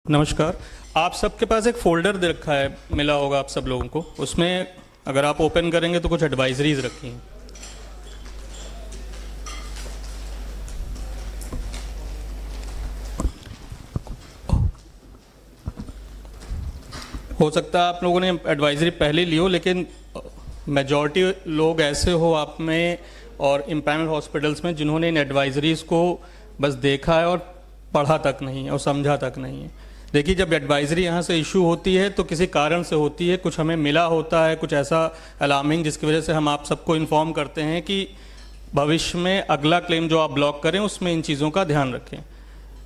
नमस्कार। आप सबके पास एक फ़ोल्डर दे रखा है, मिला होगा आप सब लोगों को। उसमें अगर आप ओपन करेंगे तो कुछ एडवाइजरीज रखी हैं। हो सकता है आप लोगों ने एडवाइजरी पहले ली हो, लेकिन मेजॉरिटी लोग ऐसे हो आप में और इम्पैनल हॉस्पिटल्स में जिन्होंने इन एडवाइजरीज़ को बस देखा है और पढ़ा तक नहीं है और समझा तक नहीं है। देखिए, जब एडवाइजरी यहाँ से इशू होती है तो किसी कारण से होती है, कुछ हमें मिला होता है, कुछ ऐसा अलार्मिंग जिसकी वजह से हम आप सबको इन्फॉर्म करते हैं कि भविष्य में अगला क्लेम जो आप ब्लॉक करें उसमें इन चीज़ों का ध्यान रखें।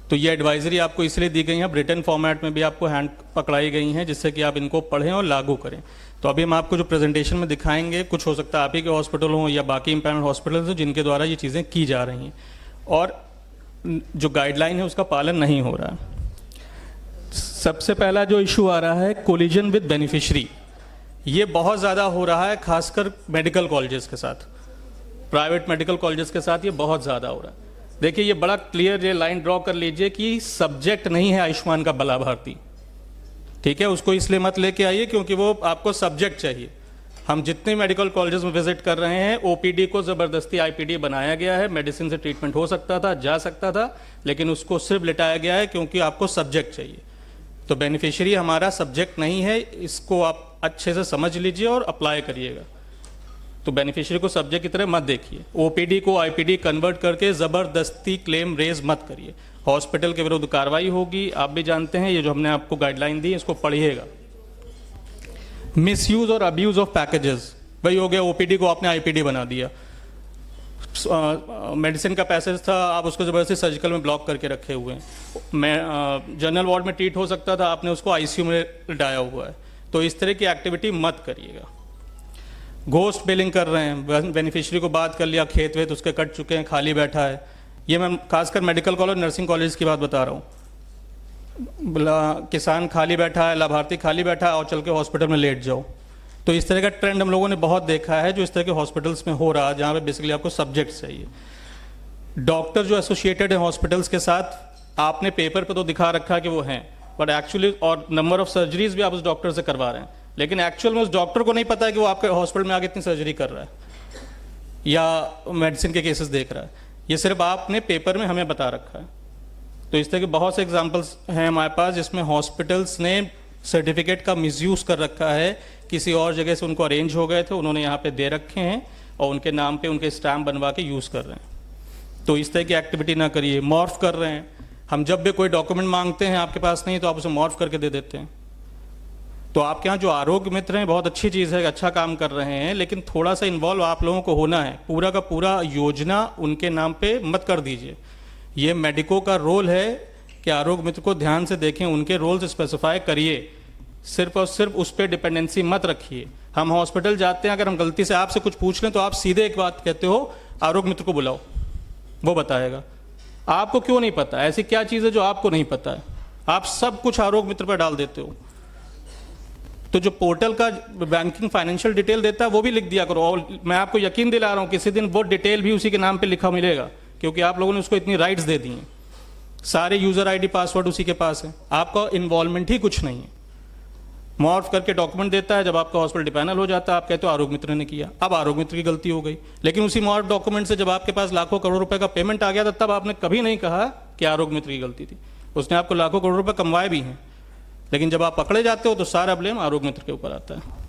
तो ये एडवाइजरी आपको इसलिए दी गई है, ब्रिटन फॉर्मेट में भी आपको हैंड पकड़ाई गई हैं जिससे कि आप इनको पढ़ें और लागू करें। तो अभी हम आपको जो प्रेजेंटेशन में दिखाएंगे, कुछ हो सकता है आप ही के हॉस्पिटल हों या बाकी इम्पैनल हॉस्पिटल्स हों जिनके द्वारा ये चीज़ें की जा रही हैं और जो गाइडलाइन है उसका पालन नहीं हो रहा है। सबसे पहला जो इशू आ रहा है, कोलिजन विद बेनिफिशरी। ये बहुत ज़्यादा हो रहा है, खासकर मेडिकल कॉलेजेस के साथ, प्राइवेट मेडिकल कॉलेजेस के साथ ये बहुत ज़्यादा हो रहा है। देखिए, ये बड़ा क्लियर ये लाइन ड्रॉ कर लीजिए कि सब्जेक्ट नहीं है आयुष्मान का लाभार्थी, ठीक है। उसको इसलिए मत लेके आइए क्योंकि वो आपको सब्जेक्ट चाहिए। हम जितने मेडिकल कॉलेजेस में विजिट कर रहे हैं, ओपीडी को ज़बरदस्ती आईपीडी बनाया गया है। मेडिसिन से ट्रीटमेंट हो सकता था, जा सकता था, लेकिन उसको सिर्फ लिटाया गया है क्योंकि आपको सब्जेक्ट चाहिए। तो बेनिफिशियरी हमारा सब्जेक्ट नहीं है, इसको आप अच्छे से समझ लीजिए और अप्लाई करिएगा। तो बेनिफिशियरी को सब्जेक्ट की तरह मत देखिए। ओपीडी को आईपीडी कन्वर्ट करके ज़बरदस्ती क्लेम रेज मत करिए, हॉस्पिटल के विरुद्ध कार्रवाई होगी। आप भी जानते हैं, ये जो हमने आपको गाइडलाइन दी इसको पढ़िएगा। मिसयूज और अब्यूज़ ऑफ पैकेजेस, वही हो गया, ओपीडी को आपने आईपीडी बना दिया। मेडिसिन का पैसेज था, आप उसको ज़बरदस्ती सर्जिकल में ब्लॉक करके रखे हुए हैं। जनरल वार्ड में ट्रीट हो सकता था, आपने उसको आईसीयू में डाया हुआ है। तो इस तरह की एक्टिविटी मत करिएगा। घोस्ट बिलिंग कर रहे हैं, बेनिफिशियरी को बात कर लिया, खेत वेत उसके कट चुके हैं, खाली बैठा है। ये मैं खासकर मेडिकल कॉलेज, नर्सिंग कॉलेज की बात बता रहा हूँ। किसान खाली बैठा है, लाभार्थी खाली बैठा है और चल के हॉस्पिटल में लेट जाओ। तो इस तरह का ट्रेंड हम लोगों ने बहुत देखा है जो इस तरह के हॉस्पिटल्स में हो रहा है, जहाँ पे बेसिकली आपको सब्जेक्ट चाहिए। डॉक्टर जो एसोसिएटेड है हॉस्पिटल्स के साथ, आपने पेपर पे तो दिखा रखा है कि वो हैं, बट एक्चुअली और नंबर ऑफ सर्जरीज भी आप उस डॉक्टर से करवा रहे हैं, लेकिन एक्चुअल में उस डॉक्टर को नहीं पता है कि वो आपके हॉस्पिटल में आगे इतनी सर्जरी कर रहा है या मेडिसिन के केसेस देख रहा है। ये सिर्फ आपने पेपर में हमें बता रखा है। तो इस तरह के बहुत से एग्जाम्पल्स हैं हमारे पास जिसमें हॉस्पिटल्स ने सर्टिफिकेट का मिसयूज़ कर रखा है, किसी और जगह से उनको अरेंज हो गए थे, उन्होंने यहाँ पे दे रखे हैं और उनके नाम पे उनके स्टैम्प बनवा के यूज़ कर रहे हैं। तो इस तरह की एक्टिविटी ना करिए। मॉर्फ कर रहे हैं, हम जब भी कोई डॉक्यूमेंट मांगते हैं आपके पास नहीं तो आप उसे मॉर्फ करके दे देते हैं। तो आपके यहाँ जो आरोग्य मित्र हैं, बहुत अच्छी चीज़ है, अच्छा काम कर रहे हैं, लेकिन थोड़ा सा इन्वॉल्व आप लोगों को होना है। पूरा का पूरा योजना उनके नाम पे मत कर दीजिए। ये मेडिको का रोल है कि आरोग्य मित्र को ध्यान से देखें, उनके रोल्स स्पेसिफाई करिए, सिर्फ और सिर्फ उस पर डिपेंडेंसी मत रखिए। हम हॉस्पिटल जाते हैं, अगर हम गलती से आपसे कुछ पूछ लें तो आप सीधे एक बात कहते हो, आरोग्य मित्र को बुलाओ, वो बताएगा। आपको क्यों नहीं पता? ऐसी क्या चीज़ है जो आपको नहीं पता है? आप सब कुछ आरोग्य मित्र पर डाल देते हो। तो जो पोर्टल का बैंकिंग फाइनेंशियल डिटेल देता है वो भी लिख दिया करो, और मैं आपको यकीन दिला रहा हूँ किसी दिन वो डिटेल भी उसी के नाम पे लिखा मिलेगा, क्योंकि आप लोगों ने उसको इतनी राइट्स दे दी हैं। सारे यूज़र आईडी पासवर्ड उसी के पास है, आपका इन्वॉल्वमेंट ही कुछ नहीं है। मॉर्फ करके डॉक्यूमेंट देता है, जब आपका हॉस्पिटल डिपैनल हो जाता है आप कहते हो आरोग्य मित्र ने किया। अब आरोग्य मित्र की गलती हो गई, लेकिन उसी मॉर्फ डॉक्यूमेंट से जब आपके पास लाखों करोड़ रुपए का पेमेंट आ गया था तब आपने कभी नहीं कहा कि आरोग्य मित्र की गलती थी। उसने आपको लाखों करोड़ रुपए कमवाए भी हैं, लेकिन जब आप पकड़े जाते हो तो सारा ब्लेम आरोग्य मित्र के ऊपर आता है।